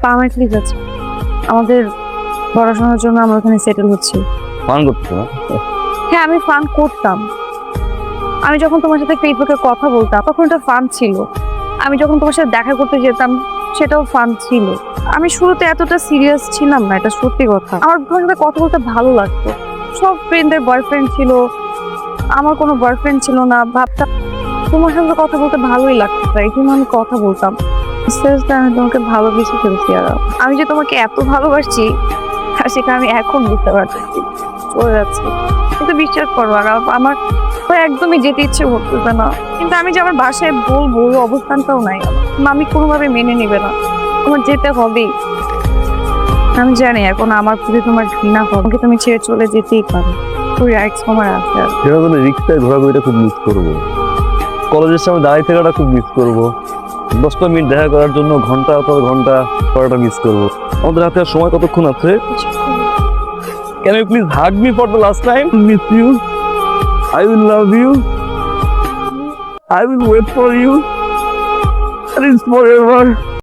Permanently যাচ্ছি। আমাদের পড়াশোনার জন্য আমরা ওখানে সেটেল হচ্ছি। ফান করছো না? হ্যাঁ, আমি ফান করতাম। আমি যখন তোমার সাথে ফেসবুকে কথা বলতাম তখন এটা ফান ছিল। আমি যখন তোমার সাথে দেখা করতে যেতাম সেটাও ফান ছিল। আমি শুরুতে এতটা সিরিয়াস ছিলাম না, এটা সত্যি কথা। আমার তোমার সাথে কথা বলতে ভালো লাগতো। সব ফ্রেন্ডদের বয়ফ্রেন্ড ছিল, আমার কোনো বয়ফ্রেন্ড ছিল না। ভাবতাম তোমার সঙ্গে কথা বলতে ভালোই লাগতো, তাই জন্য আমি কথা বলতাম। আস্তে আস্তে আমি তোমাকে ভালোবেসে ফেলছি। আর আমি যে তোমাকে এত ভালোবাসছি আর সেটা আমি এখন বুঝতে পারছি। চলে যাচ্ছে কিন্তু বিশ্বাস করো, আর আমার তো একদমই যেতে ইচ্ছে করতেছে না। কিন্তু আমি যে আমার বাসায় বলবো ওই অবস্থানটাও নাই আমার। মামি কোনোভাবে মেনে নিবে না, তোমার যেতে হবেই। আমি জানি এখন আমার প্রতি তোমার ঘৃণা হবে, তুমি ছেড়ে চলে যেতেই পারো। ওই রাইটস তোমার আছে। আর সেটা জন্য রিক্সায় ঘোরাঘুরিটা খুব মিস করবো। কলেজের সামনে দাঁড়িয়ে থাকাটা খুব মিস করবো। 10টা মিনিট দেখা করার জন্য ঘন্টা পর ঘন্টা পড়াটা মিস করবো। আমাদের হাতে আর সময় কতক্ষণ আছে? Can you please hug me for the last time? Miss you. I will love you. I will wait for you. And it's forever.